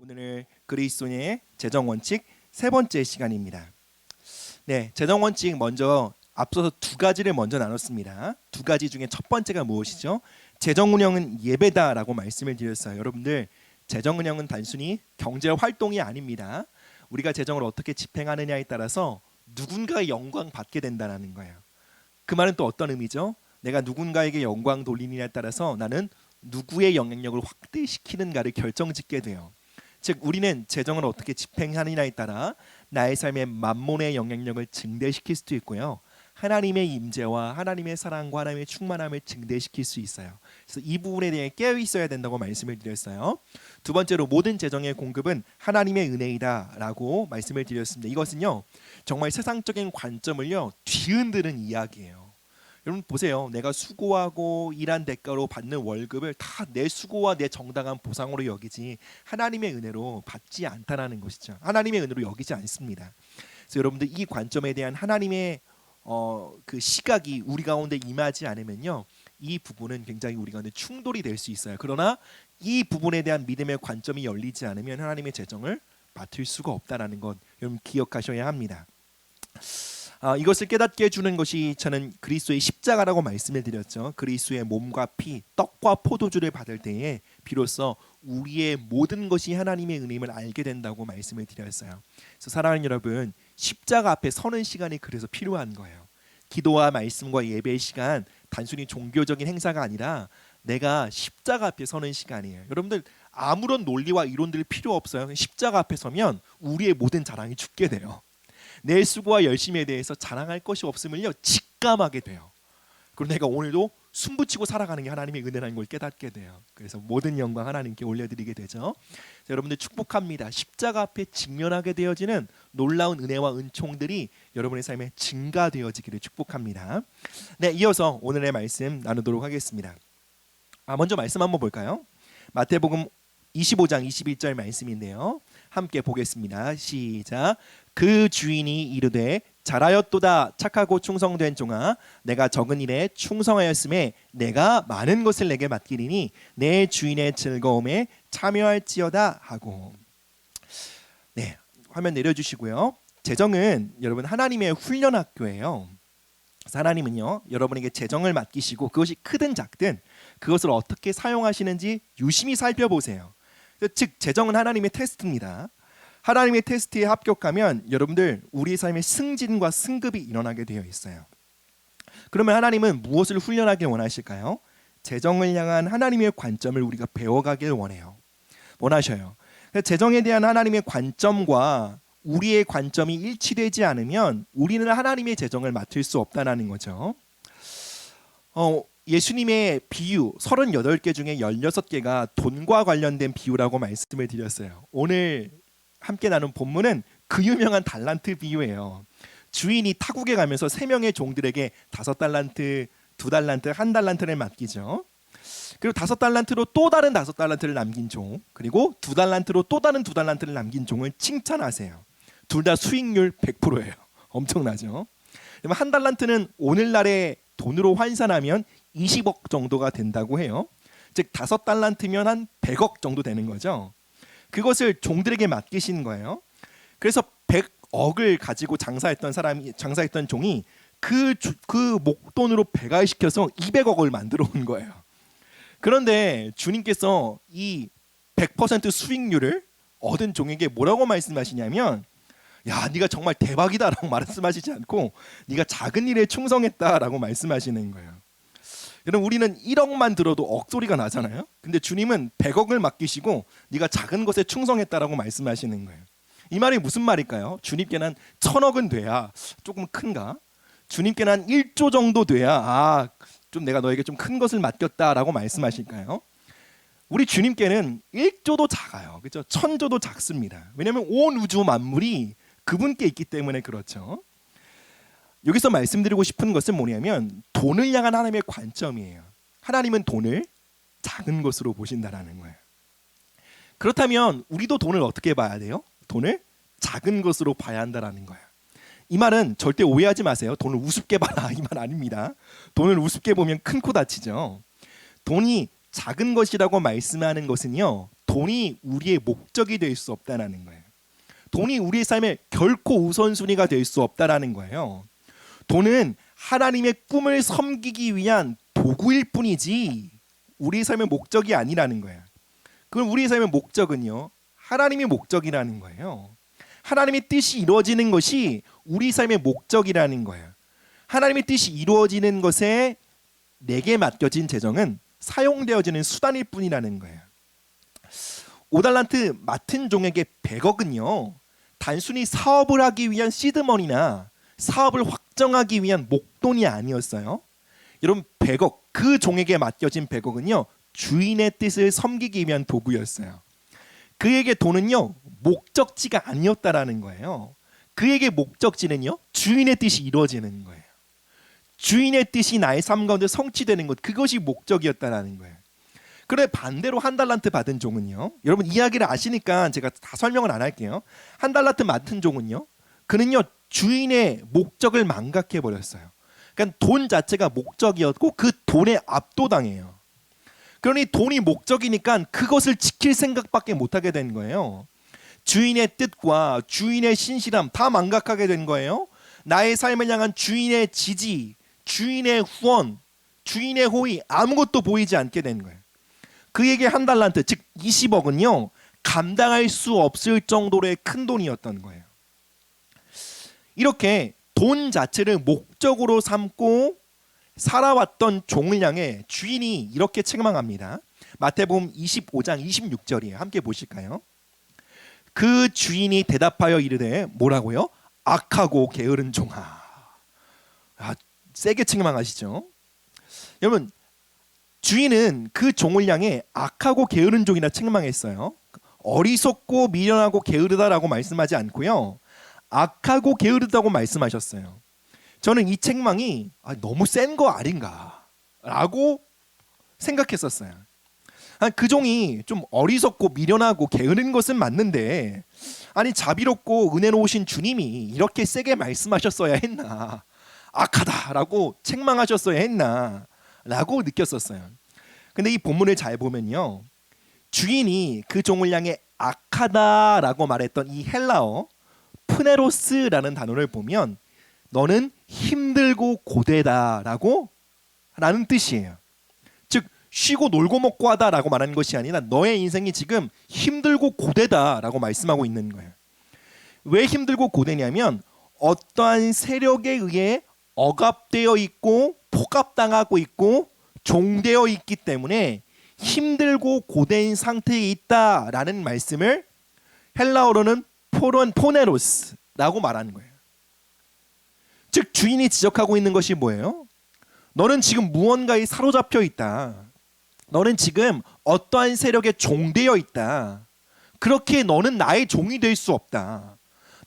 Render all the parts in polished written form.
오늘 그리스도인의 재정 원칙 세 번째 시간입니다. 네, 재정 원칙 먼저 앞서서 두 가지를 먼저 나눴습니다. 두 가지 중에 첫 번째가 무엇이죠? 재정 운영은 예배다라고 말씀을 드렸어요. 여러분들, 재정 운영은 단순히 경제 활동이 아닙니다. 우리가 재정을 어떻게 집행하느냐에 따라서 누군가의 영광 받게 된다는 거예요. 그 말은 또 어떤 의미죠? 내가 누군가에게 영광 돌리느냐에 따라서 나는 누구의 영향력을 확대시키는가를 결정짓게 돼요. 즉 우리는 재정을 어떻게 집행하느냐에 따라 나의 삶의 만몬의 영향력을 증대시킬 수도 있고요. 하나님의 임재와 하나님의 사랑과 하나님의 충만함을 증대시킬 수 있어요. 그래서 이 부분에 대해 깨어 있어야 된다고 말씀을 드렸어요. 두 번째로 모든 재정의 공급은 하나님의 은혜이다라고 말씀을 드렸습니다. 이것은요 정말 세상적인 관점을요 뒤흔드는 이야기예요. 여러분 보세요. 내가 수고하고 일한 대가로 받는 월급을 다 내 수고와 내 정당한 보상으로 여기지 하나님의 은혜로 받지 않다라는 것이죠. 하나님의 은혜로 여기지 않습니다. 그래서 여러분들 이 관점에 대한 하나님의 그 시각이 우리 가운데 임하지 않으면요, 이 부분은 굉장히 우리 가운데 충돌이 될 수 있어요. 그러나 이 부분에 대한 믿음의 관점이 열리지 않으면 하나님의 재정을 맡을 수가 없다라는 것 여러분 기억하셔야 합니다. 이것을 깨닫게 해주는 것이 저는 그리스도의 십자가라고 말씀을 드렸죠. 그리스도의 몸과 피, 떡과 포도주를 받을 때에 비로소 우리의 모든 것이 하나님의 은혜임을 알게 된다고 말씀을 드렸어요. 그래서 사랑하는 여러분, 십자가 앞에 서는 시간이 그래서 필요한 거예요. 기도와 말씀과 예배의 시간, 단순히 종교적인 행사가 아니라 내가 십자가 앞에 서는 시간이에요. 여러분들 아무런 논리와 이론들 필요 없어요. 십자가 앞에 서면 우리의 모든 자랑이 죽게 돼요. 내 수고와 열심에 대해서 자랑할 것이 없음을요 직감하게 돼요. 그리고 내가 오늘도 숨붙이고 살아가는 게 하나님의 은혜라는 걸 깨닫게 돼요. 그래서 모든 영광 하나님께 올려드리게 되죠. 여러분들 축복합니다. 십자가 앞에 직면하게 되어지는 놀라운 은혜와 은총들이 여러분의 삶에 증가되어지기를 축복합니다. 네, 이어서 오늘의 말씀 나누도록 하겠습니다. 먼저 말씀 한번 볼까요? 마태복음 25장 21절 말씀인데요. 함께 보겠습니다. 시작. 그 주인이 이르되 잘하였도다 착하고 충성된 종아, 내가 적은 일에 충성하였음에 내가 많은 것을 내게 맡기리니 내 주인의 즐거움에 참여할지어다 하고. 네, 화면 내려주시고요. 재정은 여러분 하나님의 훈련 학교예요. 하나님은요 여러분에게 재정을 맡기시고 그것이 크든 작든 그것을 어떻게 사용하시는지 유심히 살펴보세요. 즉 재정은 하나님의 테스트입니다. 하나님의 테스트에 합격하면 여러분들 우리의 삶의 승진과 승급이 일어나게 되어 있어요. 그러면 하나님은 무엇을 훈련하길 원하실까요? 재정을 향한 하나님의 관점을 우리가 배워가길 원하셔요. 재정에 대한 하나님의 관점과 우리의 관점이 일치되지 않으면 우리는 하나님의 재정을 맡을 수 없다는 거죠. 예수님의 비유 38개 중에 16개가 돈과 관련된 비유라고 말씀을 드렸어요. 오늘 함께 나눈 본문은 그 유명한 달란트 비유예요. 주인이 타국에 가면서 3명의 종들에게 5달란트, 2달란트, 1달란트를 맡기죠. 그리고 5달란트로 또 다른 5달란트를 남긴 종, 그리고 2달란트로 또 다른 2달란트를 남긴 종을 칭찬하세요. 둘 다 수익률 100%예요. 엄청나죠? 그러면 1달란트는 오늘날의 돈으로 환산하면 20억 정도가 된다고 해요. 즉 5달란트면 한 100억 정도 되는 거죠. 그것을 종들에게 맡기신 거예요. 그래서 100억을 가지고 장사했던 종이 그 목돈으로 배가시켜서 200억을 만들어 온 거예요. 그런데 주님께서 이 100% 수익률을 얻은 종에게 뭐라고 말씀하시냐면, 야, 네가 정말 대박이다라고 말씀하시지 않고 네가 작은 일에 충성했다라고 말씀하시는 거예요. 여러분 우리는 1억만 들어도 억소리가 나잖아요. 근데 주님은 100억을 맡기시고 네가 작은 것에 충성했다라고 말씀하시는 거예요. 이 말이 무슨 말일까요? 주님께는 1000억은 돼야 조금 큰가? 주님께는 한 1조 정도 돼야 좀 내가 너에게 좀 큰 것을 맡겼다라고 말씀하실까요? 우리 주님께는 1조도 작아요. 그렇죠? 1000조도 작습니다. 왜냐하면 온 우주 만물이 그분께 있기 때문에 그렇죠. 여기서 말씀드리고 싶은 것은 뭐냐면 돈을 향한 하나님의 관점이에요. 하나님은 돈을 작은 것으로 보신다라는 거예요. 그렇다면 우리도 돈을 어떻게 봐야 돼요? 돈을 작은 것으로 봐야 한다라는 거예요. 이 말은 절대 오해하지 마세요. 돈을 우습게 봐라 이 말 아닙니다. 돈을 우습게 보면 큰 코 다치죠. 돈이 작은 것이라고 말씀하는 것은요, 돈이 우리의 목적이 될 수 없다라는 거예요. 돈이 우리의 삶에 결코 우선순위가 될 수 없다라는 거예요. 돈은 하나님의 꿈을 섬기기 위한 도구일 뿐이지 우리의 삶의 목적이 아니라는 거예요. 그럼 우리의 삶의 목적은요, 하나님의 목적이라는 거예요. 하나님의 뜻이 이루어지는 것이 우리 삶의 목적이라는 거예요. 하나님의 뜻이 이루어지는 것에 내게 맡겨진 재정은 사용되어지는 수단일 뿐이라는 거예요. 5달란트 맡은 종에게 100억은요, 단순히 사업을 하기 위한 시드머니나 사업을 확정하기 위한 목돈이 아니었어요. 여러분, 100억, 그 종에게 맡겨진 100억은요 주인의 뜻을 섬기기 위한 도구였어요. 그에게 돈은요 목적지가 아니었다라는 거예요. 그에게 목적지는요 주인의 뜻이 이루어지는 거예요. 주인의 뜻이 나의 삶 가운데 성취되는 것, 그것이 목적이었다라는 거예요. 그런데 반대로 1달란트 받은 종은요, 여러분 이야기를 아시니까 제가 다 설명을 안 할게요. 1달란트 맡은 종은요, 그는요 주인의 목적을 망각해 버렸어요. 그러니까 돈 자체가 목적이었고 그 돈에 압도당해요. 그러니 돈이 목적이니까 그것을 지킬 생각밖에 못하게 된 거예요. 주인의 뜻과 주인의 신실함 다 망각하게 된 거예요. 나의 삶을 향한 주인의 지지, 주인의 후원, 주인의 호의, 아무것도 보이지 않게 된 거예요. 그에게 1달란트, 즉 20억은요 감당할 수 없을 정도로의 큰 돈이었던 거예요. 이렇게 돈 자체를 목적으로 삼고 살아왔던 종을 향해 주인이 이렇게 책망합니다. 마태복음 25장 26절이에요. 함께 보실까요? 그 주인이 대답하여 이르되, 뭐라고요? 악하고 게으른 종아. 세게 책망하시죠. 여러분, 주인은 그 종을 향해 악하고 게으른 종이라 책망했어요. 어리석고 미련하고 게으르다라고 말씀하지 않고요, 악하고 게으르다고 말씀하셨어요. 저는 이 책망이 너무 센 거 아닌가라고 생각했었어요. 그 종이 좀 어리석고 미련하고 게으른 것은 맞는데, 아니 자비롭고 은혜로우신 주님이 이렇게 세게 말씀하셨어야 했나, 악하다라고 책망하셨어야 했나 라고 느꼈었어요. 근데 이 본문을 잘 보면요, 주인이 그 종을 향해 악하다라고 말했던 이 헬라어 푸네로스라는 단어를 보면 너는 힘들고 고되다라고 라는 뜻이에요. 즉 쉬고 놀고 먹고 하다라고 말하는 것이 아니라 너의 인생이 지금 힘들고 고되다라고 말씀하고 있는 거예요. 왜 힘들고 고되냐면 어떠한 세력에 의해 억압되어 있고 포갑당하고 있고 종되어 있기 때문에 힘들고 고된 상태에 있다라는 말씀을 헬라어로는 포네로스라고 말하는 거예요. 즉 주인이 지적하고 있는 것이 뭐예요? 너는 지금 무언가에 사로잡혀 있다. 너는 지금 어떠한 세력에 종되어 있다. 그렇게 너는 나의 종이 될 수 없다.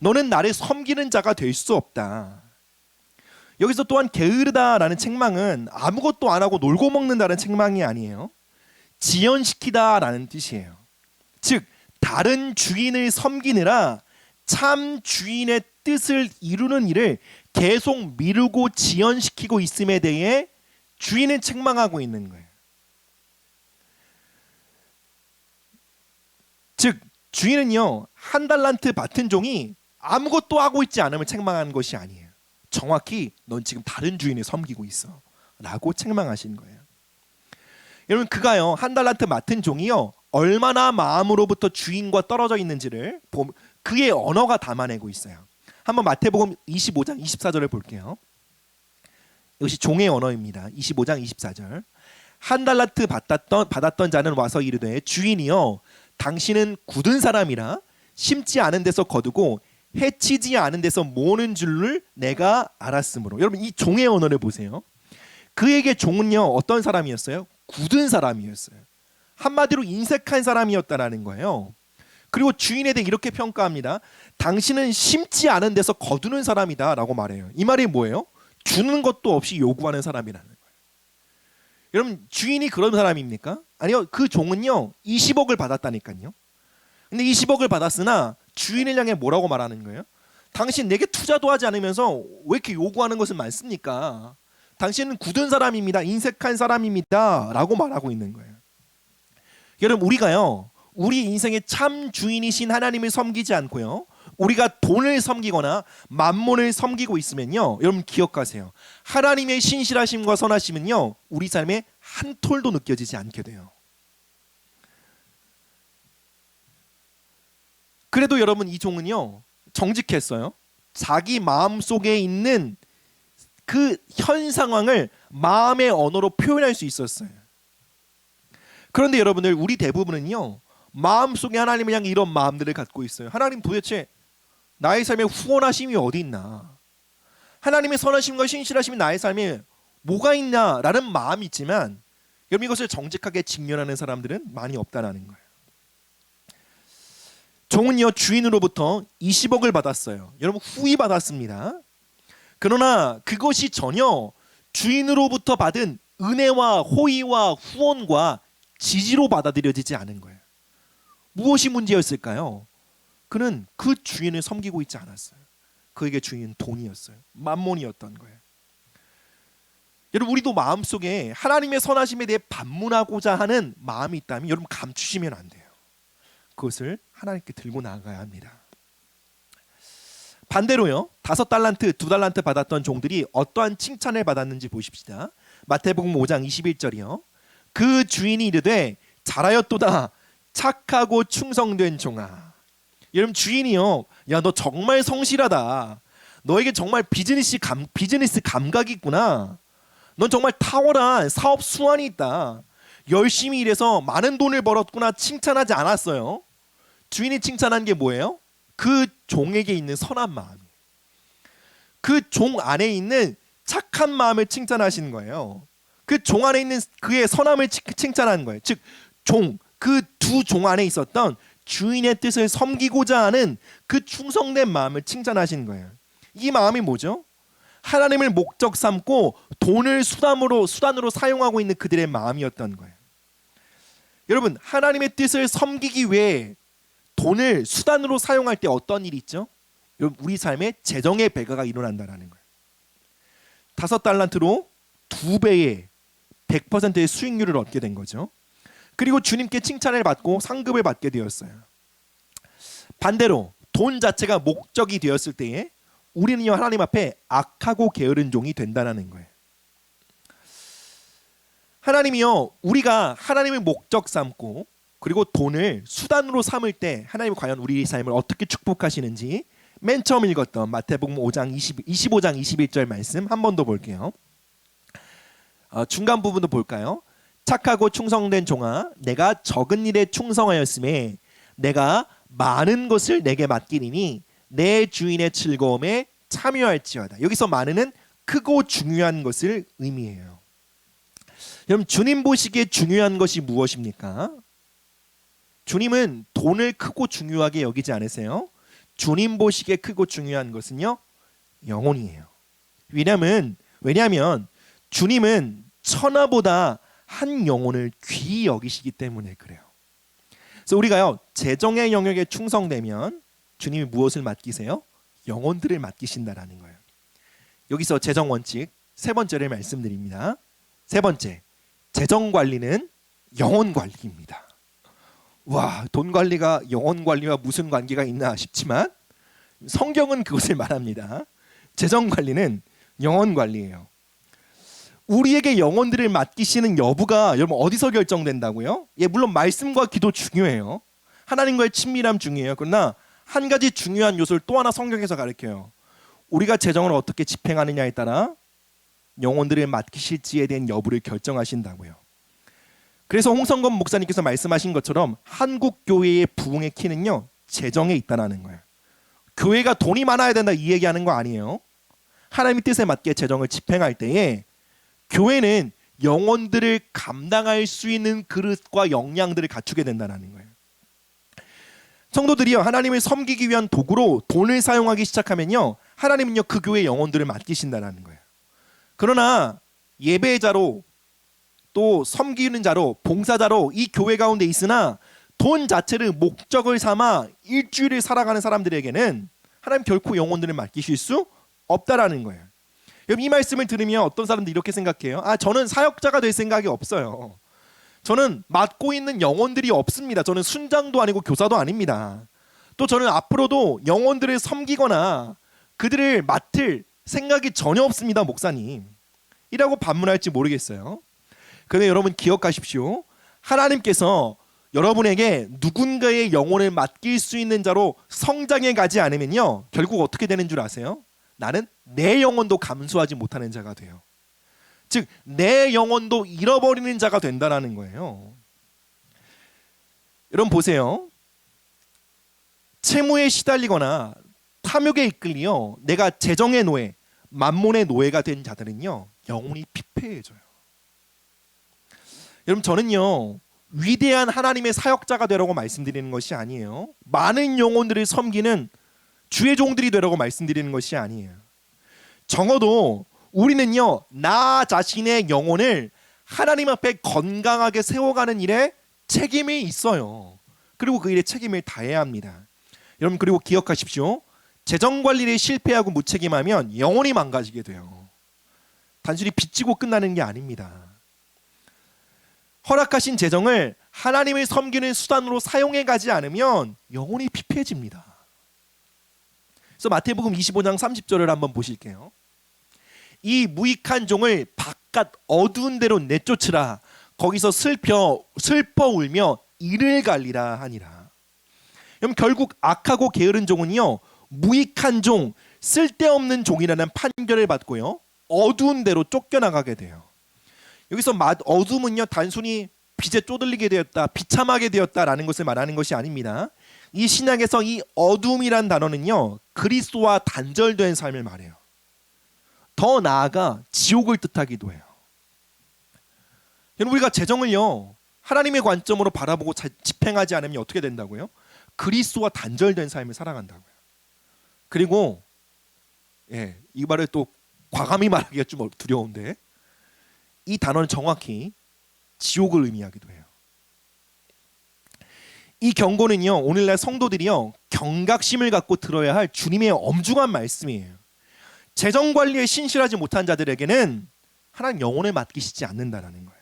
너는 나를 섬기는 자가 될 수 없다. 여기서 또한 게으르다라는 책망은 아무것도 안 하고 놀고 먹는다는 책망이 아니에요. 지연시키다라는 뜻이에요. 즉 다른 주인을 섬기느라 참 주인의 뜻을 이루는 일을 계속 미루고 지연시키고 있음에 대해 주인은 책망하고 있는 거예요. 즉 주인은요 1달란트 받은 종이 아무것도 하고 있지 않음을 책망하는 것이 아니에요. 정확히 넌 지금 다른 주인을 섬기고 있어 라고 책망하신 거예요. 여러분, 그가요 1달란트 맡은 종이요 얼마나 마음으로부터 주인과 떨어져 있는지를 그의 언어가 담아내고 있어요. 한번 마태복음 25장 24절을 볼게요. 이것이 종의 언어입니다. 25장 24절. 1달란트 받았던 자는 와서 이르되, 주인이여 당신은 굳은 사람이라 심지 않은 데서 거두고 해치지 않은 데서 모으는 줄을 내가 알았으므로. 여러분, 이 종의 언어를 보세요. 그에게 종은요 어떤 사람이었어요? 굳은 사람이었어요. 한마디로 인색한 사람이었다라는 거예요. 그리고 주인에 대해 이렇게 평가합니다. 당신은 심지 않은 데서 거두는 사람이다 라고 말해요. 이 말이 뭐예요? 주는 것도 없이 요구하는 사람이라는 거예요. 여러분, 주인이 그런 사람입니까? 아니요, 그 종은요 20억을 받았다니까요. 근데 20억을 받았으나 주인을 향해 뭐라고 말하는 거예요? 당신 내게 투자도 하지 않으면서 왜 이렇게 요구하는 것은 많습니까? 당신은 굳은 사람입니다. 인색한 사람입니다 라고 말하고 있는 거예요. 여러분, 우리가요 우리 인생의 참 주인이신 하나님을 섬기지 않고요, 우리가 돈을 섬기거나 만몬을 섬기고 있으면요, 여러분 기억하세요. 하나님의 신실하심과 선하심은요, 우리 삶에 한 톨도 느껴지지 않게 돼요. 그래도 여러분 이 종은요 정직했어요. 자기 마음 속에 있는 그 현 상황을 마음의 언어로 표현할 수 있었어요. 그런데 여러분들, 우리 대부분은요 마음속에 하나님을 향해 이런 마음들을 갖고 있어요. 하나님, 도대체 나의 삶에 후원하심이 어디 있나? 하나님의 선하심과 신실하심이 나의 삶에 뭐가 있냐라는 마음이 있지만, 여러분 이것을 정직하게 직면하는 사람들은 많이 없다라는 거예요. 종은요 주인으로부터 20억을 받았어요. 여러분 후히 받았습니다. 그러나 그것이 전혀 주인으로부터 받은 은혜와 호의와 후원과 지지로 받아들여지지 않은 거예요. 무엇이 문제였을까요? 그는 그 주인을 섬기고 있지 않았어요. 그에게 주인은 돈이었어요. 만몬이었던 거예요. 여러분, 우리도 마음속에 하나님의 선하심에 대해 반문하고자 하는 마음이 있다면 여러분 감추시면 안 돼요. 그것을 하나님께 들고 나아가야 합니다. 반대로요, 5달란트, 2달란트 받았던 종들이 어떠한 칭찬을 받았는지 보십시다. 마태복음 5장 21절이요. 그 주인이 이르되 잘하였도다 착하고 충성된 종아. 여러분 주인이요, 야 너 정말 성실하다. 너에게 정말 비즈니스 감각이 있구나. 넌 정말 탁월한 사업 수완이 있다. 열심히 일해서 많은 돈을 벌었구나 칭찬하지 않았어요. 주인이 칭찬한 게 뭐예요? 그 종에게 있는 선한 마음, 그 종 안에 있는 착한 마음을 칭찬하시는 거예요. 그 종 안에 있는 그의 선함을 칭찬하는 거예요. 즉 종, 그 두 종 안에 있었던 주인의 뜻을 섬기고자 하는 그 충성된 마음을 칭찬하시는 거예요. 이 마음이 뭐죠? 하나님을 목적 삼고 돈을 수단으로 사용하고 있는 그들의 마음이었던 거예요. 여러분, 하나님의 뜻을 섬기기 위해 돈을 수단으로 사용할 때 어떤 일이 있죠? 여러분, 우리 삶에 재정의 배가가 일어난다는 거예요. 5달란트로 2배의 100%의 수익률을 얻게 된 거죠. 그리고 주님께 칭찬을 받고 상급을 받게 되었어요. 반대로 돈 자체가 목적이 되었을 때에 우리는요 하나님 앞에 악하고 게으른 종이 된다는 거예요. 하나님이요, 우리가 하나님을 목적 삼고 그리고 돈을 수단으로 삼을 때 하나님이 과연 우리 삶을 어떻게 축복하시는지 맨 처음 읽었던 마태복음 5장 25장 21절 말씀 한 번 더 볼게요. 중간 부분도 볼까요? 착하고 충성된 종아, 내가 적은 일에 충성하였음에 내가 많은 것을 내게 맡기리니 내 주인의 즐거움에 참여할지어다. 여기서 많은은 크고 중요한 것을 의미해요. 여러분, 주님 보시기에 중요한 것이 무엇입니까? 주님은 돈을 크고 중요하게 여기지 않으세요. 주님 보시기에 크고 중요한 것은요 영혼이에요. 왜냐하면 주님은 천하보다 한 영혼을 귀히 여기시기 때문에 그래요. 그래서 우리가요 재정의 영역에 충성되면 주님이 무엇을 맡기세요? 영혼들을 맡기신다라는 거예요. 여기서 재정 원칙 세 번째를 말씀드립니다. 세 번째, 재정 관리는 영혼 관리입니다. 와, 돈 관리가 영혼 관리와 무슨 관계가 있나 싶지만 성경은 그것을 말합니다. 재정 관리는 영혼 관리예요. 우리에게 영혼들을 맡기시는 여부가 여러분 어디서 결정된다고요? 예, 물론 말씀과 기도 중요해요. 하나님과의 친밀함 중요해요. 그러나 한 가지 중요한 요소를 또 하나 성경에서 가르쳐요. 우리가 재정을 어떻게 집행하느냐에 따라 영혼들을 맡기실지에 대한 여부를 결정하신다고요. 그래서 홍성건 목사님께서 말씀하신 것처럼 한국 교회의 부흥의 키는요 재정에 있다는 거예요. 교회가 돈이 많아야 된다 이 얘기하는 거 아니에요. 하나님의 뜻에 맞게 재정을 집행할 때에 교회는 영혼들을 감당할 수 있는 그릇과 역량들을 갖추게 된다는 거예요. 성도들이요 하나님을 섬기기 위한 도구로 돈을 사용하기 시작하면요 하나님은요 그 교회의 영혼들을 맡기신다는 거예요. 그러나 예배자로 또 섬기는 자로 봉사자로 이 교회 가운데 있으나 돈 자체를 목적을 삼아 일주일을 살아가는 사람들에게는 하나님 결코 영혼들을 맡기실 수 없다라는 거예요. 여러분 이 말씀을 들으면 어떤 사람들이 이렇게 생각해요. 저는 사역자가 될 생각이 없어요. 저는 맡고 있는 영혼들이 없습니다. 저는 순장도 아니고 교사도 아닙니다. 또 저는 앞으로도 영혼들을 섬기거나 그들을 맡을 생각이 전혀 없습니다, 목사님. 이라고 반문할지 모르겠어요. 그런데 여러분 기억하십시오. 하나님께서 여러분에게 누군가의 영혼을 맡길 수 있는 자로 성장해 가지 않으면요, 결국 어떻게 되는 줄 아세요? 나는 내 영혼도 감수하지 못하는 자가 돼요. 즉 내 영혼도 잃어버리는 자가 된다는 거예요. 여러분 보세요. 채무에 시달리거나 탐욕에 이끌려 내가 재정의 노예, 만몬의 노예가 된 자들은요, 영혼이 피폐해져요. 여러분 저는요, 위대한 하나님의 사역자가 되라고 말씀드리는 것이 아니에요. 많은 영혼들을 섬기는 주의 종들이 되라고 말씀드리는 것이 아니에요. 적어도 우리는요, 나 자신의 영혼을 하나님 앞에 건강하게 세워가는 일에 책임이 있어요. 그리고 그 일에 책임을 다해야 합니다. 여러분 그리고 기억하십시오. 재정 관리를 실패하고 무책임하면 영혼이 망가지게 돼요. 단순히 빚지고 끝나는 게 아닙니다. 허락하신 재정을 하나님을 섬기는 수단으로 사용해 가지 않으면 영혼이 피폐해집니다. 그래서 마태복음 25장 30절을 한번 보실게요. 이 무익한 종을 바깥 어두운 데로 내쫓으라. 거기서 슬퍼 울며 이를 갈리라 하니라. 그럼 결국 악하고 게으른 종은요, 무익한 종, 쓸데없는 종이라는 판결을 받고요, 어두운 데로 쫓겨나가게 돼요. 여기서 어둠은요, 단순히 빛에 쪼들리게 되었다, 비참하게 되었다라는 것을 말하는 것이 아닙니다. 이 신약에서 이 어둠이란 단어는요, 그리스도와 단절된 삶을 말해요. 더 나아가 지옥을 뜻하기도 해요. 우리가 재정을요, 하나님의 관점으로 바라보고 집행하지 않으면 어떻게 된다고요? 그리스도와 단절된 삶을 살아간다고요. 그리고 이 말을 또 과감히 말하기가 좀 두려운데, 이 단어는 정확히 지옥을 의미하기도 해요. 이 경고는요, 오늘날 성도들이요, 경각심을 갖고 들어야 할 주님의 엄중한 말씀이에요. 재정 관리에 신실하지 못한 자들에게는 하나님 영혼을 맡기시지 않는다라는 거예요.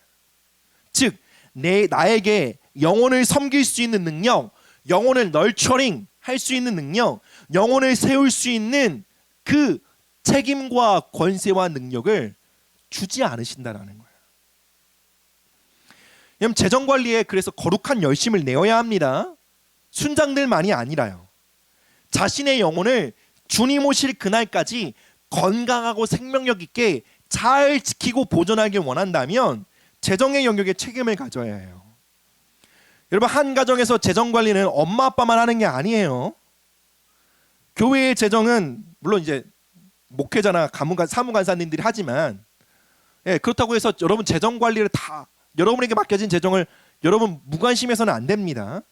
즉 나에게 영혼을 섬길 수 있는 능력, 영혼을 널처링 할 수 있는 능력, 영혼을 세울 수 있는 그 책임과 권세와 능력을 주지 않으신다라는 거예요. 여러분 재정 관리에 그래서 거룩한 열심을 내어야 합니다. 순장들만이 아니라요. 자신의 영혼을 주님 오실 그날까지 건강하고 생명력 있게 잘 지키고 보존하길 원한다면 재정의 영역에 책임을 가져야 해요. 여러분 한 가정에서 재정 관리는 엄마 아빠만 하는 게 아니에요. 교회의 재정은 물론 이제 목회자나 사무간사님들이 하지만, 그렇다고 해서 여러분 재정 관리를 다 여러분에게 맡겨진 재정을 여러분 무관심해서는 안 됩니다.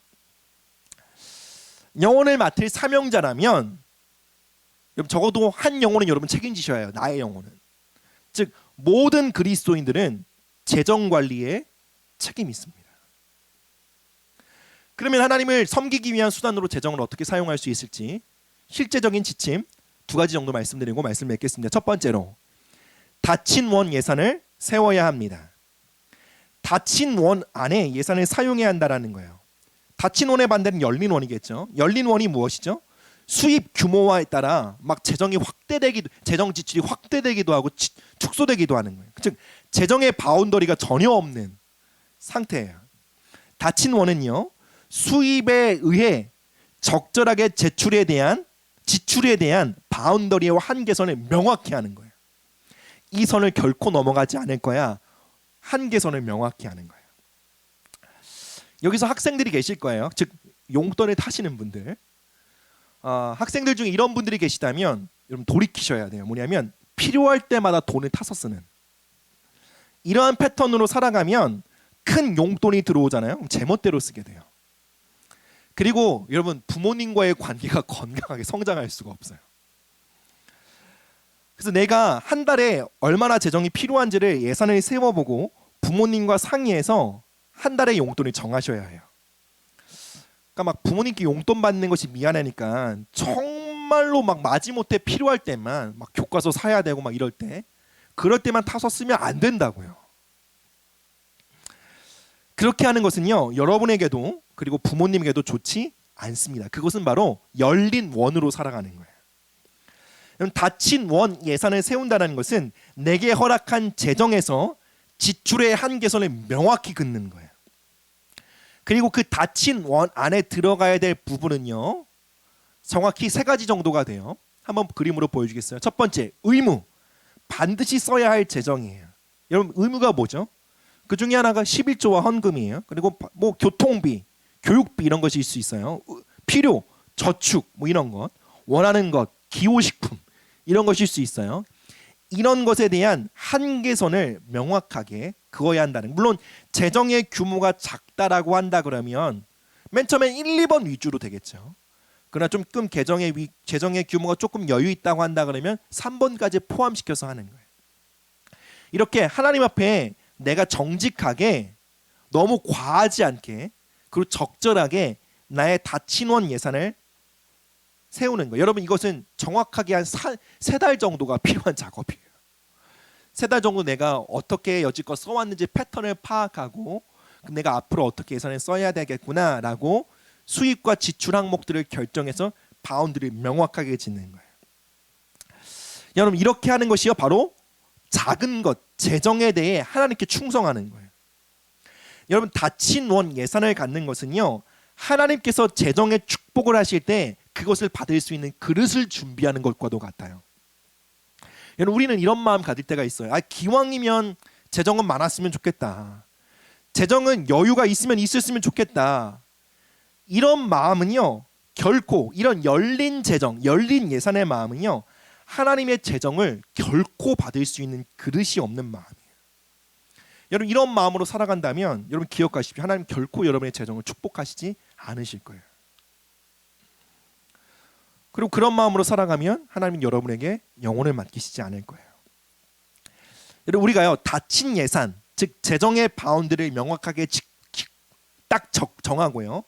영혼을 맡을 사명자라면 적어도 한 영혼은 여러분 책임지셔야 해요. 나의 영혼은. 즉 모든 그리스도인들은 재정 관리에 책임이 있습니다. 그러면 하나님을 섬기기 위한 수단으로 재정을 어떻게 사용할 수 있을지 실제적인 지침 두 가지 정도 말씀드리고 말씀을 맺겠습니다. 첫 번째로 닫힌 원 예산을 세워야 합니다. 닫힌 원 안에 예산을 사용해야 한다라는 거예요. 닫힌 원의 반대는 열린 원이겠죠. 열린 원이 무엇이죠? 수입 규모에 따라 막 재정 지출이 확대되기도 하고 축소되기도 하는 거예요. 즉 재정의 바운더리가 전혀 없는 상태예요. 닫힌 원은요, 수입에 의해 적절하게 지출에 대한 바운더리와 한계선을 명확히 하는 거예요. 이 선을 결코 넘어가지 않을 거야. 한계선을 명확히 하는 거예요. 여기서 학생들이 계실 거예요. 즉 용돈을 타시는 분들. 학생들 중에 이런 분들이 계시다면 여러분 돌이키셔야 돼요. 뭐냐면 필요할 때마다 돈을 타서 쓰는 이러한 패턴으로 살아가면 큰 용돈이 들어오잖아요. 그럼 제멋대로 쓰게 돼요. 그리고 여러분 부모님과의 관계가 건강하게 성장할 수가 없어요. 그래서 내가 한 달에 얼마나 재정이 필요한지를 예산을 세워보고 부모님과 상의해서 한 달의 용돈을 정하셔야 해요. 그러니까 막 부모님께 용돈 받는 것이 미안하니까 정말로 막 마지못해 필요할 때만 막 교과서 사야 되고 막 그럴 때만 타서 쓰면 안 된다고요. 그렇게 하는 것은요, 여러분에게도 그리고 부모님에게도 좋지 않습니다. 그것은 바로 열린 원으로 살아가는 거예요. 닫힌 원 예산을 세운다는 것은 내게 허락한 재정에서 지출의 한계선을 명확히 긋는 거예요. 그리고 그 닫힌 원 안에 들어가야 될 부분은요, 정확히 세 가지 정도가 돼요. 한번 그림으로 보여주겠어요. 첫 번째, 의무. 반드시 써야 할 재정이에요. 여러분, 의무가 뭐죠? 그 중에 하나가 11조와 헌금이에요. 그리고 뭐 교통비, 교육비 이런 것일 수 있어요. 필요, 저축 뭐 이런 것, 원하는 것, 기호식품 이런 것일 수 있어요. 이런 것에 대한 한계선을 명확하게 그어야 한다는. 물론 재정의 규모가 작다라고 한다 그러면 맨 처음엔 1, 2번 위주로 되겠죠. 그러나 좀 재정의 규모가 조금 여유 있다고 한다 그러면 3번까지 포함시켜서 하는 거예요. 이렇게 하나님 앞에 내가 정직하게 너무 과하지 않게 그리고 적절하게 나의 닫힌 원 예산을 세우는 거예요. 여러분, 이것은 정확하게 한 3달 정도가 필요한 작업이에요. 3달 정도 내가 어떻게 여지껏 써왔는지 패턴을 파악하고 내가 앞으로 어떻게 예산을 써야 되겠구나라고 수입과 지출 항목들을 결정해서 바운드를 명확하게 짓는 거예요. 여러분, 이렇게 하는 것이요 바로 작은 것, 재정에 대해 하나님께 충성하는 거예요. 여러분, 닫힌 원 예산을 갖는 것은요, 하나님께서 재정의 축복을 하실 때 그것을 받을 수 있는 그릇을 준비하는 것과도 같아요. 여러분, 우리는 이런 마음 가질 때가 있어요. 기왕이면 재정은 많았으면 좋겠다. 재정은 여유가 있으면 있었으면 좋겠다. 이런 마음은요, 결코 이런 열린 재정, 열린 예산의 마음은요, 하나님의 재정을 결코 받을 수 있는 그릇이 없는 마음이에요. 여러분, 이런 마음으로 살아간다면 여러분 기억하십시오. 하나님 결코 여러분의 재정을 축복하시지 않으실 거예요. 그리고 그런 마음으로 살아가면 하나님은 여러분에게 영혼을 맡기시지 않을 거예요. 여러분, 우리가요 닫힌 예산, 즉 재정의 바운드를 명확하게 딱 정하고요,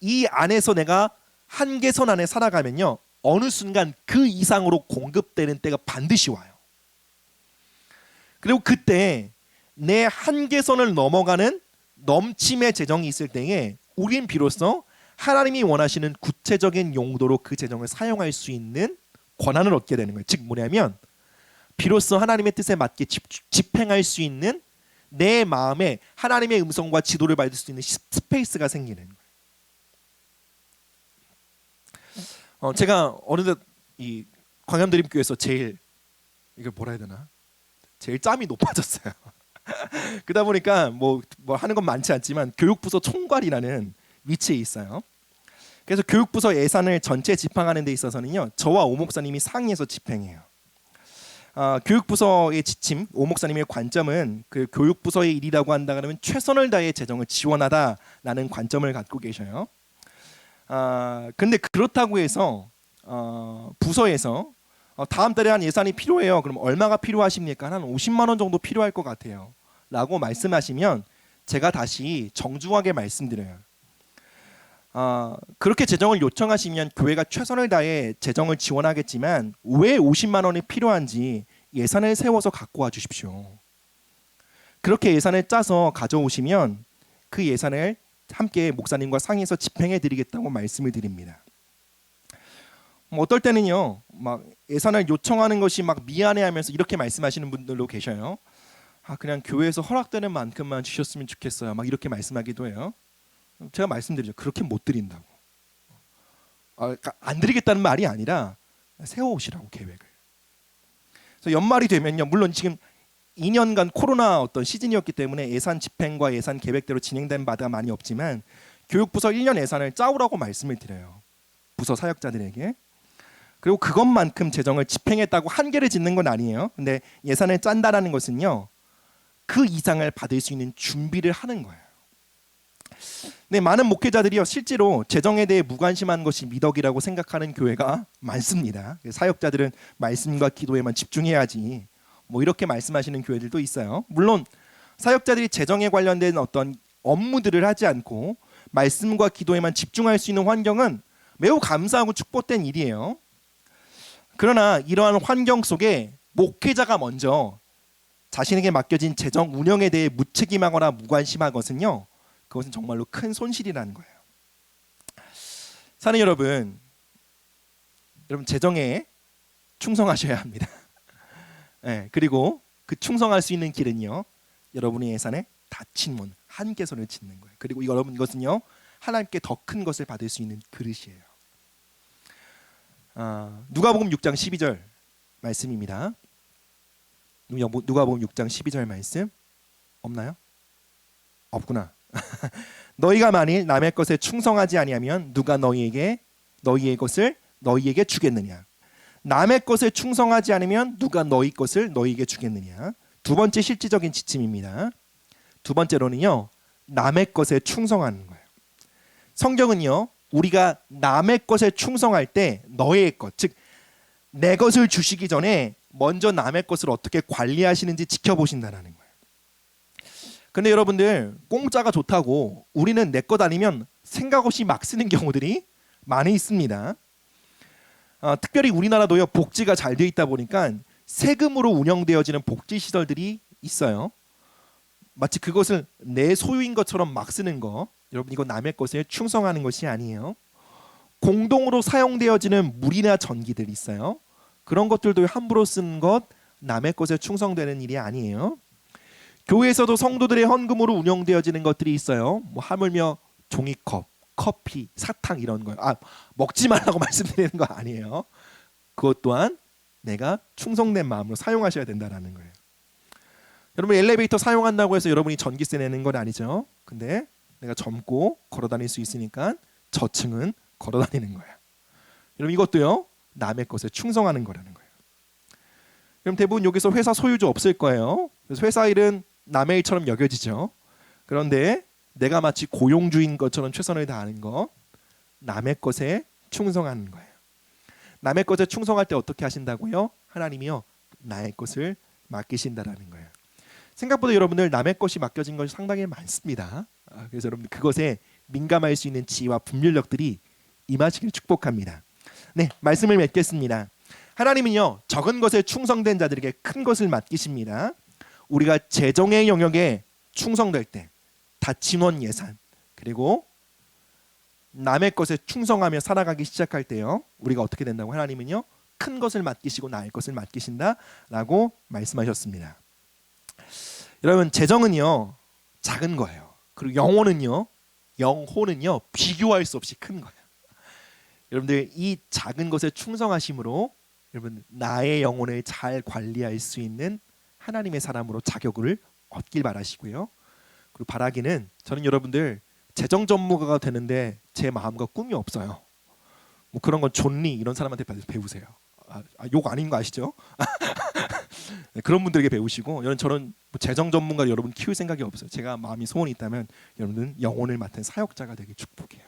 이 안에서 내가 한계선 안에 살아가면요, 어느 순간 그 이상으로 공급되는 때가 반드시 와요. 그리고 그때 내 한계선을 넘어가는 넘침의 재정이 있을 때에 우린 비로소 하나님이 원하시는 구체적인 용도로 그 재정을 사용할 수 있는 권한을 얻게 되는 거예요. 즉 뭐냐면 비로소 하나님의 뜻에 맞게 집행할 수 있는 내 마음에 하나님의 음성과 지도를 받을 수 있는 스페이스가 생기는 거예요. 제가 어느덧 이 광염드림교회에서 제일 이걸 뭐라 해야 되나? 제일 짬이 높아졌어요. 그러다 보니까 뭐 하는 건 많지 않지만 교육부서 총괄이라는 위치에 있어요. 그래서 교육부서 예산을 전체 집행하는 데 있어서는요, 저와 오 목사님이 상의해서 집행해요. 교육부서의 지침, 오 목사님의 관점은 그 교육부서의 일이라고 한다 그러면 최선을 다해 재정을 지원하다라는 관점을 갖고 계셔요. 근데 그렇다고 해서 부서에서 다음 달에 한 예산이 필요해요. 그럼 얼마가 필요하십니까? 한 50만 원 정도 필요할 것 같아요. 라고 말씀하시면 제가 다시 정중하게 말씀드려요. 그렇게 재정을 요청하시면 교회가 최선을 다해 재정을 지원하겠지만 왜 50만 원이 필요한지 예산을 세워서 갖고 와 주십시오. 그렇게 예산을 짜서 가져오시면 그 예산을 함께 목사님과 상의해서 집행해 드리겠다고 말씀을 드립니다. 어떨 때는요, 막 예산을 요청하는 것이 막 미안해하면서 이렇게 말씀하시는 분들도 계셔요. 그냥 교회에서 허락되는 만큼만 주셨으면 좋겠어요. 막 이렇게 말씀하기도 해요. 제가 말씀드리죠. 그렇게 못 드린다고. 그러니까 안 드리겠다는 말이 아니라 세워오시라고 계획을. 그래서 연말이 되면요, 물론 지금 2년간 코로나 어떤 시즌이었기 때문에 예산 집행과 예산 계획대로 진행된 바가 많이 없지만 교육부서 1년 예산을 짜오라고 말씀을 드려요. 부서 사역자들에게. 그리고 그것만큼 재정을 집행했다고 한계를 짓는 건 아니에요. 근데 예산을 짠다라는 것은요, 그 이상을 받을 수 있는 준비를 하는 거예요. 네, 많은 목회자들이요 실제로 재정에 대해 무관심한 것이 미덕이라고 생각하는 교회가 많습니다. 사역자들은 말씀과 기도에만 집중해야지 뭐 이렇게 말씀하시는 교회들도 있어요. 물론 사역자들이 재정에 관련된 어떤 업무들을 하지 않고 말씀과 기도에만 집중할 수 있는 환경은 매우 감사하고 축복된 일이에요. 그러나 이러한 환경 속에 목회자가 먼저 자신에게 맡겨진 재정 운영에 대해 무책임하거나 무관심한 것은요, 그것은 정말로 큰 손실이라는 거예요. 사는 여러분 재정에 충성하셔야 합니다. 네, 그리고 그 충성할 수 있는 길은요, 여러분의 예산에 닫힌 문, 한계선을 짓는 거예요. 그리고 여러분 이것은요, 하나님께 더 큰 것을 받을 수 있는 그릇이에요. 누가복음 6장 12절 말씀입니다. 누가복음 6장 12절 말씀 없나요? 없구나. 너희가 만일 남의 것에 충성하지 아니하면 누가 너희의 것을 너희에게 주겠느냐? 남의 것에 충성하지 않으면 누가 너희 것을 너희에게 주겠느냐? 두 번째 실질적인 지침입니다. 두 번째로는요, 남의 것에 충성하는 거예요. 성경은요, 우리가 남의 것에 충성할 때 너의 것, 즉 내 것을 주시기 전에 먼저 남의 것을 어떻게 관리하시는지 지켜보신다는 거예요. 근데 여러분들, 공짜가 좋다고 우리는 내 것 아니면 생각 없이 막 쓰는 경우들이 많이 있습니다. 특별히 우리나라도요, 복지가 잘 돼 있다 보니까 세금으로 운영되어지는 복지 시설들이 있어요. 마치 그것을 내 소유인 것처럼 막 쓰는 거, 여러분 이거 남의 것에 충성하는 것이 아니에요. 공동으로 사용되어지는 물이나 전기들이 있어요. 그런 것들도 함부로 쓰는 것, 남의 것에 충성되는 일이 아니에요. 교회에서도 성도들의 헌금으로 운영되어지는 것들이 있어요. 뭐 하물며 종이컵, 커피, 사탕 이런 거요. 먹지 말라고 말씀드리는 거 아니에요. 그것 또한 내가 충성된 마음으로 사용하셔야 된다는 거예요. 여러분 엘리베이터 사용한다고 해서 여러분이 전기세 내는 건 아니죠. 근데 내가 젊고 걸어 다닐 수 있으니까 저층은 걸어 다니는 거예요. 여러분 이것도요, 남의 것에 충성하는 거라는 거예요. 그럼 대부분 여기서 회사 소유주 없을 거예요. 그래서 회사 일은 남의 일처럼 여겨지죠. 그런데 내가 마치 고용주인 것처럼 최선을 다하는 것, 남의 것에 충성하는 거예요. 남의 것에 충성할 때 어떻게 하신다고요? 하나님이요, 나의 것을 맡기신다라는 거예요. 생각보다 여러분들 남의 것이 맡겨진 것이 상당히 많습니다. 그래서 여러분 그것에 민감할 수 있는 지혜와 분별력들이 임하시길 축복합니다. 네, 말씀을 맺겠습니다. 하나님은요, 적은 것에 충성된 자들에게 큰 것을 맡기십니다. 우리가 재정의 영역에 충성될 때 닫힌 원 예산, 그리고 남의 것에 충성하며 살아가기 시작할 때요, 우리가 어떻게 된다고? 하나님은요, 큰 것을 맡기시고 나의 것을 맡기신다라고 말씀하셨습니다. 여러분 재정은요, 작은 거예요. 그리고 영혼은요 비교할 수 없이 큰 거예요. 여러분들 이 작은 것에 충성하심으로 여러분 나의 영혼을 잘 관리할 수 있는 하나님의 사람으로 자격을 얻길 바라시고요. 그리고 바라기는, 저는 여러분들 재정 전문가가 되는데 제 마음과 꿈이 없어요. 뭐 그런 건 존리 이런 사람한테 배우세요. 욕 아닌 거 아시죠? 네, 그런 분들에게 배우시고, 저는 재정 전문가를 여러분 키울 생각이 없어요. 제가 마음이 소원이 있다면 여러분은 영혼을 맡은 사역자가 되길 축복해요.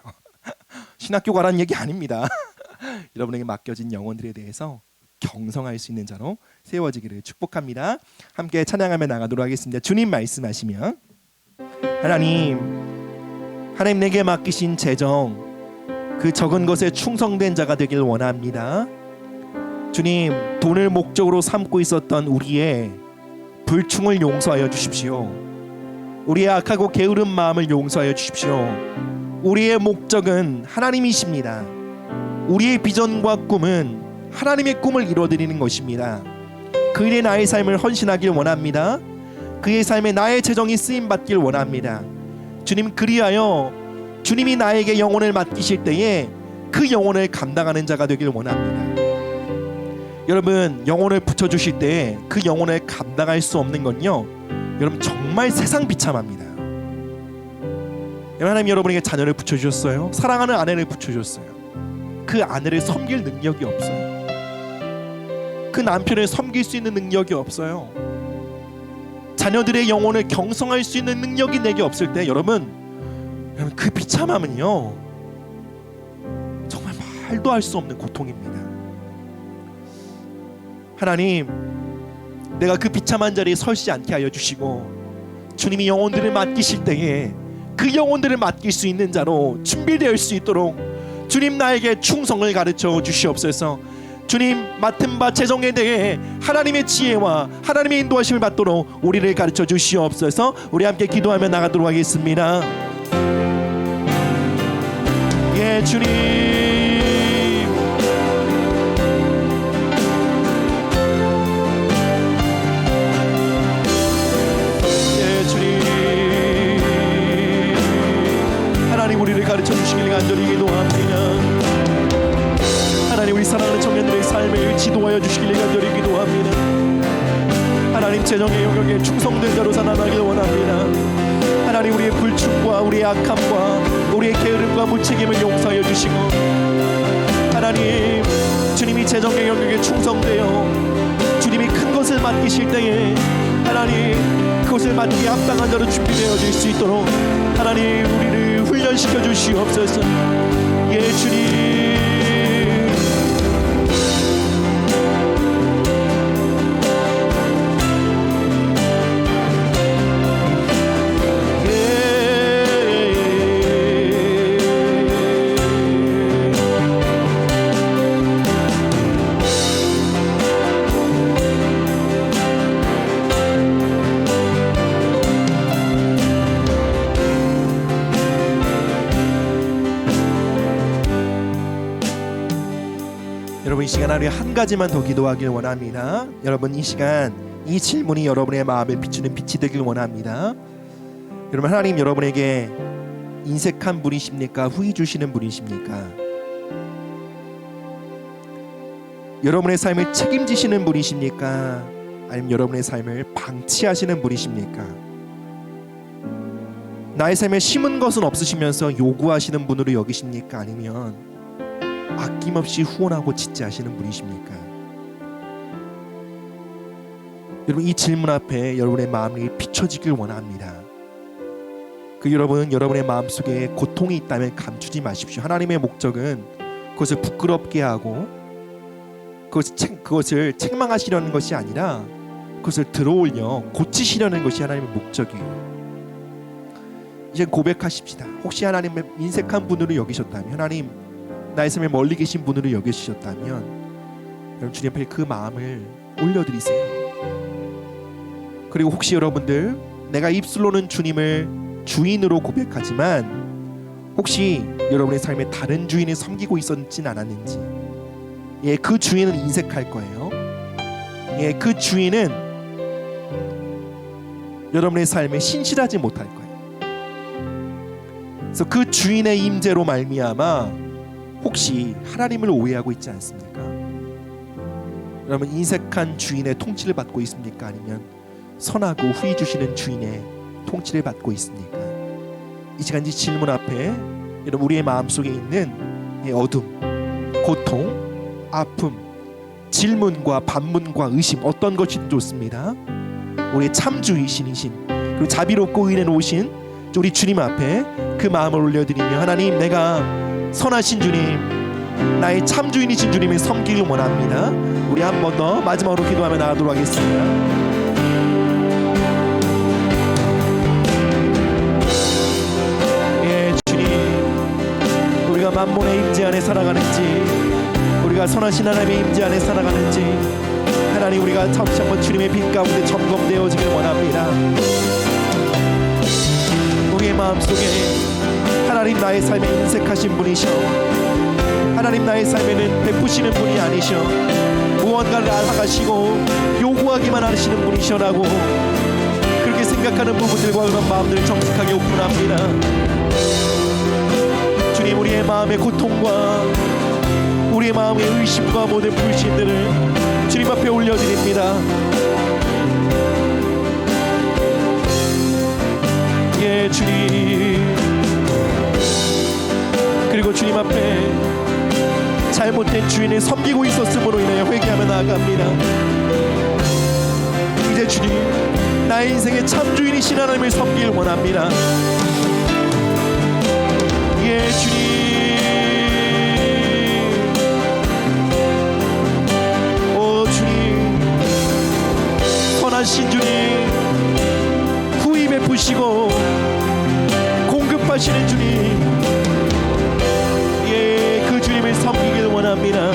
신학교 가라는 얘기 아닙니다. 여러분에게 맡겨진 영혼들에 대해서 경성할 수 있는 자로 세워지기를 축복합니다. 함께 찬양하며 나가도록 하겠습니다. 주님 말씀하시면, 하나님 내게 맡기신 재정, 그 적은 것에 충성된 자가 되길 원합니다. 주님, 돈을 목적으로 삼고 있었던 우리의 불충을 용서하여 주십시오. 우리의 악하고 게으른 마음을 용서하여 주십시오. 우리의 목적은 하나님이십니다. 우리의 비전과 꿈은 하나님의 꿈을 이루어드리는 것입니다. 그 일에 나의 삶을 헌신하길 원합니다. 그의 삶에 나의 재정이 쓰임받길 원합니다. 주님, 그리하여 주님이 나에게 영혼을 맡기실 때에 그 영혼을 감당하는 자가 되길 원합니다. 여러분 영혼을 붙여주실 때 그 영혼을 감당할 수 없는 건요, 여러분 정말 세상 비참합니다. 하나님 여러분에게 자녀를 붙여주셨어요. 사랑하는 아내를 붙여주셨어요. 그 아내를 섬길 능력이 없어요. 그 남편을 섬길 수 있는 능력이 없어요. 자녀들의 영혼을 경성할 수 있는 능력이 내게 없을 때 여러분 그 비참함은요 정말 말도 할 수 없는 고통입니다. 하나님, 내가 그 비참한 자리에 서지 않게 하여 주시고, 주님이 영혼들을 맡기실 때에 그 영혼들을 맡길 수 있는 자로 준비되어 수 있도록 주님 나에게 충성을 가르쳐 주시옵소서. 주님 맡은 바 재정에 대해 하나님의 지혜와 하나님의 인도하심을 받도록 우리를 가르쳐 주시옵소서. 우리 함께 기도하며 나가도록 하겠습니다. 예 주님, 예 주님, 하나님 우리를 가르쳐 주시길 간절히 기도합니다. 하나님 우리 사랑하는 청년들의 삶을 지도하여 주시길 간절히 기도합니다. 하나님 재정의 영역에 충성된 자로 살아나기를 원합니다. 하나님 우리의 불충과 우리의 악함과 우리의 게으름과 무책임을 용서하여 주시고, 하나님 주님이 재정의 영역에 충성되어 주님이 큰 것을 맡기실 때에 하나님 그것을 맡기에 합당한 자로 준비되어질 수 있도록 하나님 우리를 훈련시켜 주시옵소서. 예 주님, 여러분 이 시간 하루에 한 가지만 더 기도하길 원합니다. 여러분 이 시간 이 질문이 여러분의 마음에 비추는 빛이 되길 원합니다. 여러분 하나님 여러분에게 인색한 분이십니까? 후회 주시는 분이십니까? 여러분의 삶을 책임지시는 분이십니까? 아니면 여러분의 삶을 방치하시는 분이십니까? 나의 삶에 심은 것은 없으시면서 요구하시는 분으로 여기십니까? 아니면 아낌없이 후원하고 지지하시는 분이십니까? 여러분 이 질문 앞에 여러분의 마음이 비춰지길 원합니다. 여러분 여러분의 마음속에 고통이 있다면 감추지 마십시오. 하나님의 목적은 그것을 부끄럽게 하고 그것을 책망하시려는 것이 아니라 그것을 들어올려 고치시려는 것이 하나님의 목적이에요. 이제 고백하십시다. 혹시 하나님의 인색한 분으로 여기셨다면, 하나님 나의 삶에 멀리 계신 분으로 여기셨다면 여러분 주님 앞에 그 마음을 올려드리세요. 그리고 혹시 여러분들 내가 입술로는 주님을 주인으로 고백하지만 혹시 여러분의 삶에 다른 주인을 섬기고 있었진 않았는지, 예, 그 주인은 인색할 거예요. 예, 그 주인은 여러분의 삶에 신실하지 못할 거예요. 그래서 그 주인의 임재로 말미암아 혹시 하나님을 오해하고 있지 않습니까? 여러분 인색한 주인의 통치를 받고 있습니까? 아니면 선하고 후히 주시는 주인의 통치를 받고 있습니까? 이 시간 이 질문 앞에 여러분 우리의 마음속에 있는 어둠, 고통, 아픔, 질문과 반문과 의심 어떤 것이든 좋습니다. 우리의 참주이신 그리고 자비롭고 은혜로우신 우리 주님 앞에 그 마음을 올려드리며, 하나님 내가 선하신 주님, 나의 참주인이신 주님을 섬기길 원합니다. 우리 한 번 더 마지막으로 기도하며 나가도록 하겠습니다. 예 주님, 우리가 만몬의 임재 안에 살아가는지 우리가 선하신 하나님의 임재 안에 살아가는지 하나님 우리가 다시 한번 주님의 빛 가운데 점검되어지길 원합니다. 우리의 마음속에 하나님 나의 삶에 인색하신 분이셔, 하나님 나의 삶에는 베푸시는 분이 아니셔, 무언가를 알아가시고 요구하기만 하시는 분이셔라고 그렇게 생각하는 부분들과 그런 마음들을 정직하게 오픈합니다. 주님 우리의 마음의 고통과 우리의 마음의 의심과 모든 불신들을 주님 앞에 올려드립니다. 예 주님, 그리고 주님 앞에 잘못된 주인을 섬기고 있었음으로 인하여 회개하며 나아갑니다. 이제 주님 나의 인생의 참 주인이신 하나님을 섬기길 원합니다. 예 주님, 오 주님, 선하신 주님, 후히 베푸시고 공급하시는 주님, 예, 그 주님을 섬기길 원합니다.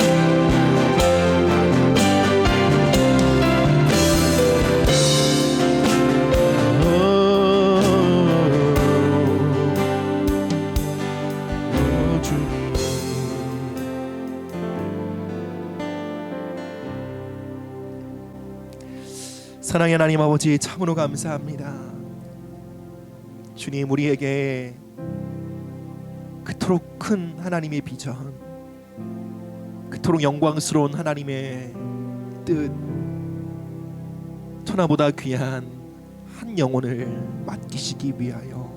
주님 사랑의 하나님 아버지, 참으로 감사합니다. 주님, 우리에게 그토록 큰 하나님의 비전, 그토록 영광스러운 하나님의 뜻, 천하보다 귀한 한 영혼을 맡기시기 위하여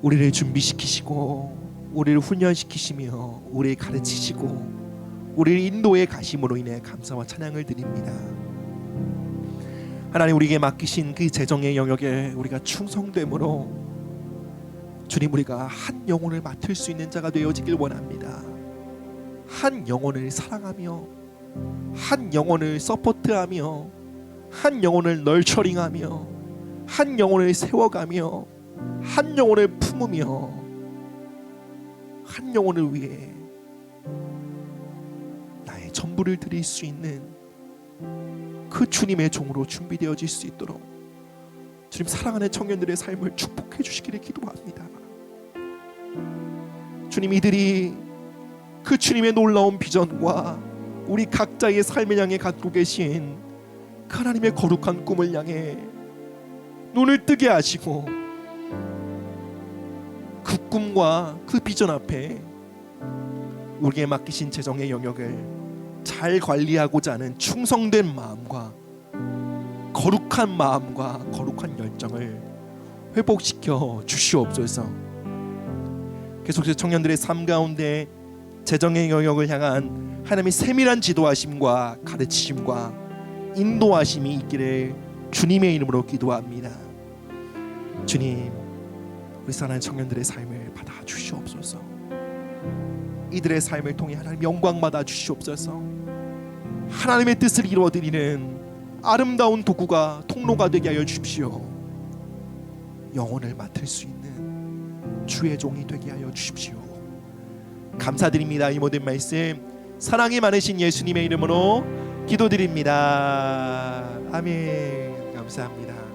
우리를 준비시키시고 우리를 훈련시키시며 우리를 가르치시고 우리를 인도해 가심으로 인해 감사와 찬양을 드립니다. 하나님, 우리에게 맡기신 그 재정의 영역에 우리가 충성됨으로 주님, 우리가 한 영혼을 맡을 수 있는 자가 되어지길 원합니다. 한 영혼을 사랑하며 한 영혼을 서포트하며 한 영혼을 널처링하며 한 영혼을 세워가며 한 영혼을 품으며 한 영혼을 위해 나의 전부를 드릴 수 있는 그 주님의 종으로 준비되어질 수 있도록 주님, 사랑하는 청년들의 삶을 축복해 주시기를 기도합니다. 주님, 이들이 그 주님의 놀라운 비전과 우리 각자의 삶을 향해 갖고 계신 그 하나님의 거룩한 꿈을 향해 눈을 뜨게 하시고 그 꿈과 그 비전 앞에 우리에게 맡기신 재정의 영역을 잘 관리하고자 하는 충성된 마음과 거룩한 마음과 거룩한 열정을 회복시켜 주시옵소서. 계속해서 청년들의 삶 가운데 재정의 영역을 향한 하나님의 세밀한 지도하심과 가르치심과 인도하심이 있기를 주님의 이름으로 기도합니다. 주님, 우리 사랑하는 청년들의 삶을 받아 주시옵소서. 이들의 삶을 통해 하나님 영광 받아 주시옵소서. 하나님의 뜻을 이루어드리는 아름다운 도구가 통로가 되게 하여 주십시오. 영혼을 맡을 수 있는 주의 종이 되게 하여 주십시오. 감사드립니다. 이 모든 말씀 사랑이 많으신 예수님의 이름으로 기도드립니다. 아멘. 감사합니다.